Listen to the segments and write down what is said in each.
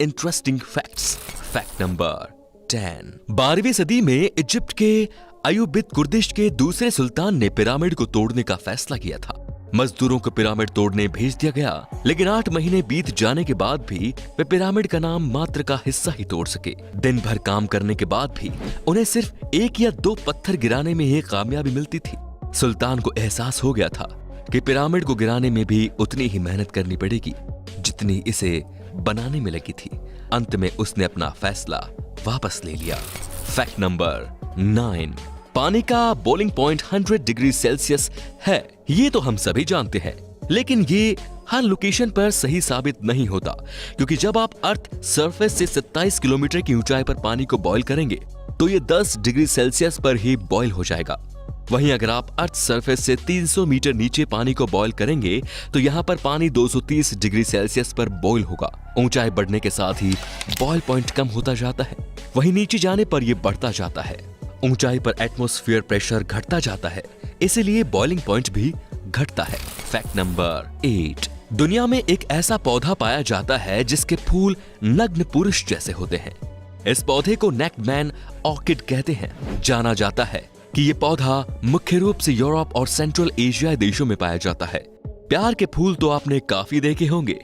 Interesting facts. Fact number 10। 12वीं सदी में इजिप्ट के अयूबिद कुर्दिश के दूसरे सुल्तान ने पिरामिड को तोड़ने का फैसला किया था। मजदूरों को पिरामिड तोड़ने भेज दिया गया, लेकिन 8 महीने बीत जाने के बाद भी वे पिरामिड का नाम मात्र का हिस्सा ही तोड़ सके। दिन भर काम करने के बाद भी उन्हें सिर्फ 1 या 2 पत्थर गिराने में ही कामयाबी मिलती थी। सुल्तान को एहसास हो गया था कि पिरामिड को गिराने में भी उतनी ही मेहनत करनी पड़ेगी जितनी इसे बनाने में लगी थी। अंत में उसने अपना फैसला वापस ले लिया। Fact number 9। पानी का बॉइलिंग पॉइंट 100 डिग्री सेल्सियस है, ये तो हम सभी जानते हैं, लेकिन ये हर लोकेशन पर सही साबित नहीं होता, क्योंकि जब आप अर्थ सरफेस से 27 किलोमीटर की ऊंचाई पर पानी को बॉईल करेंगे तो ये 10 डिग्री सेल्सियस पर ही बॉईल हो जाएगा। वहीं अगर आप अर्थ सरफेस से 300 मीटर नीचे पानी को बॉईल करेंगे तो यहाँ पर पानी 230 डिग्री सेल्सियस पर बॉईल होगा। ऊंचाई बढ़ने के साथ ही बॉईल पॉइंट कम होता जाता है, वहीं नीचे जाने पर यह बढ़ता जाता है। ऊंचाई पर एटमॉस्फेयर प्रेशर घटता जाता है, इसीलिए बॉइलिंग पॉइंट भी घटता है। Fact number 8। दुनिया में एक ऐसा पौधा पाया जाता है जिसके फूल नग्न पुरुष जैसे होते हैं। इस पौधे को नेक्ड मैन ऑर्किड कहते हैं। जाना जाता है कि ये पौधा मुख्य रूप से यूरोप और सेंट्रल एशिया देशों में पाया जाता है। प्यार के फूल तो आपने काफी देखे होंगे,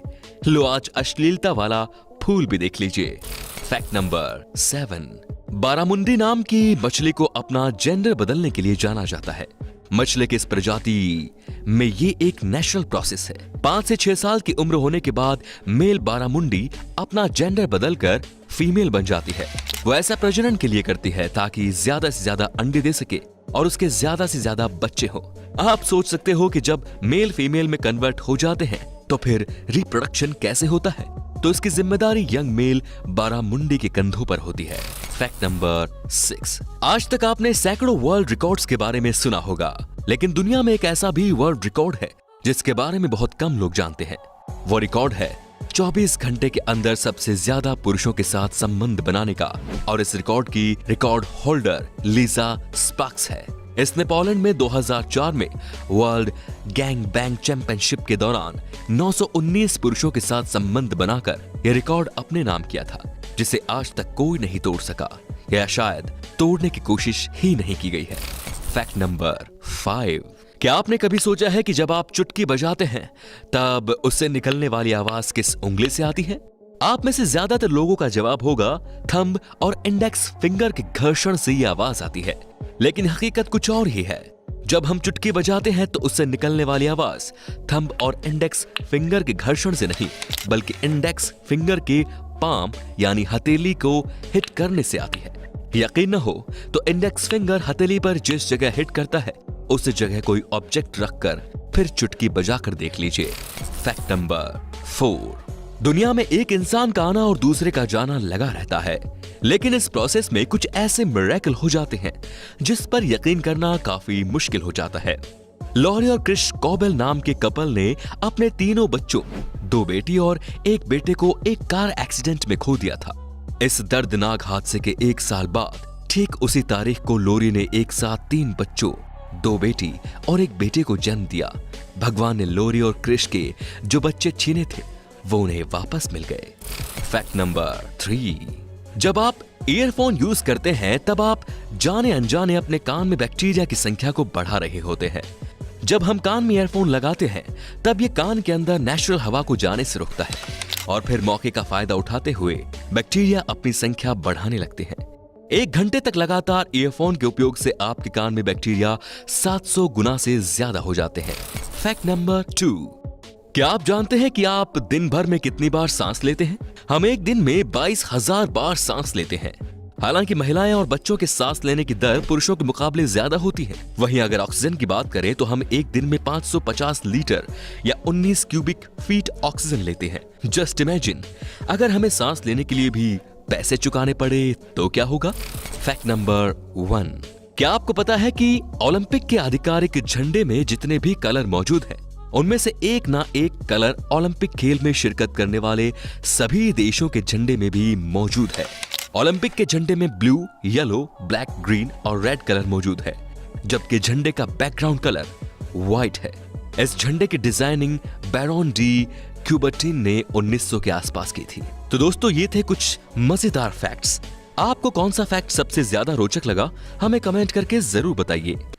लो आज अश्लीलता वाला फूल भी देख लीजिए। Fact number 7। बारामुंडी नाम की मछली को अपना जेंडर बदलने के लिए जाना जाता है। मछली की इस प्रजाति में ये एक नेचुरल प्रोसेस है। 5 से 6 साल की उम्र होने के बाद मेल बारामुंडी अपना जेंडर बदलकर फीमेल बन जाती है। वो ऐसा प्रजनन के लिए करती है ताकि ज्यादा से ज्यादा अंडे दे सके और उसके ज्यादा से ज्यादा बच्चे हो। आप सोच सकते हो कि जब मेल फीमेल में कन्वर्ट हो जाते हैं तो फिर रिप्रोडक्शन कैसे होता है, तो इसकी जिम्मेदारी यंग मेल बारामुंडी के कंधों पर होती है। Fact number 6। आज तक आपने सैकड़ों वर्ल्ड रिकॉर्ड्स के बारे में सुना होगा, लेकिन दुनिया में एक ऐसा भी वर्ल्ड रिकॉर्ड है जिसके बारे में बहुत कम लोग जानते हैं। वो रिकॉर्ड है 24 घंटे के अंदर सबसे ज्यादा पुरुषों के साथ संबंध बनाने का, और इस रिकॉर्ड की रिकॉर्ड होल्डर लीजा स्पार्क्स है। इसने पोलैंड में 2004 में वर्ल्ड गैंग बैंग चैंपियनशिप के दौरान 919 पुरुषों के साथ संबंध बनाकर यह रिकॉर्ड अपने नाम किया था, जिसे आज तक कोई नहीं तोड़ सका, या शायद तोड़ने की कोशिश ही नहीं की गई है। Fact number 5। क्या आपने कभी सोचा है कि जब आप चुटकी बजाते हैं तब उससे निकलने वाली आवाज किस उंगली से आती है? आप में से ज्यादातर लोगों का जवाब होगा थंब और इंडेक्स फिंगर के घर्षण से ये आवाज आती है, लेकिन हकीकत कुछ और ही है। जब हम चुटकी बजाते हैं तो उससे निकलने वाली आवाज थंब और इंडेक्स फिंगर के घर्षण से नहीं, बल्कि इंडेक्स फिंगर के पाम यानी हथेली को हिट करने से आती है। यकीन न हो तो इंडेक्स फिंगर हथेली पर जिस जगह हिट करता है उस जगह कोई ऑब्जेक्ट रखकर फिर चुटकी बजाकर देख लीजिए। Fact number 4। दुनिया में एक इंसान का आना और दूसरे का जाना लगा रहता है, लेकिन इस प्रोसेस में कुछ ऐसे मिरेकल हो जाते हैं जिस पर यकीन करना काफी मुश्किल हो जाता है। लॉरी और क्रिश कॉबेल नाम के कपल ने अपने 3 बच्चों, 2 बेटी और 1 बेटे को एक कार एक्सीडेंट में खो दिया था। इस दर्दनाक हादसे के 1 साल बाद ठीक उसी तारीख को लोरी ने एक साथ 3 बच्चों, 2 बेटी और 1 बेटे को जन्म दिया। भगवान ने लोरी और क्रिश के जो बच्चे छीने थे वो उन्हें वापस मिल गए। Fact number 3। जब आप ईयरफोन यूज करते हैं तब आप जाने अनजाने अपने कान में बैक्टीरिया की संख्या को बढ़ा रहे होते हैं। जब हम कान में ईयरफोन लगाते हैं तब ये कान के अंदर नेचुरल हवा को जाने से रोकता है और फिर मौके का फायदा उठाते हुए बैक्टीरिया अपनी संख्या बढ़ाने लगते हैं। 1 घंटे तक लगातार ईयरफोन के उपयोग से आपके कान में बैक्टीरिया 700 गुना से ज्यादा हो जाते हैं। Fact number 2। क्या आप जानते हैं कि आप दिन भर में कितनी बार सांस लेते हैं? हम एक दिन में 22,000 बार सांस लेते हैं। हालांकि महिलाएं और बच्चों के सांस लेने की दर पुरुषों के मुकाबले ज्यादा होती है। वहीं अगर ऑक्सीजन की बात करें तो हम एक दिन में 550 लीटर या 19 क्यूबिक फीट ऑक्सीजन लेते हैं। जस्ट इमेजिन, अगर हमें सांस लेने के लिए भी पैसे चुकाने पड़े तो क्या होगा? Fact number 1। क्या आपको पता है कि ओलंपिक के आधिकारिक झंडे में जितने भी कलर मौजूद हैं उनमें से एक ना एक कलर ओलंपिक खेल में शिरकत करने वाले सभी देशों के झंडे में भी मौजूद है। ओलंपिक के झंडे में ब्लू, येलो, ब्लैक, ग्रीन और रेड कलर मौजूद है, जबकि झंडे का बैकग्राउंड कलर व्हाइट है। इस झंडे की डिजाइनिंग बैरोन डी क्यूबर्टिन ने 1900 के आसपास की थी। तो दोस्तों ये थे कुछ मजेदार फैक्ट्स। आपको कौन सा फैक्ट सबसे ज्यादा रोचक लगा हमें कमेंट करके जरूर बताइए।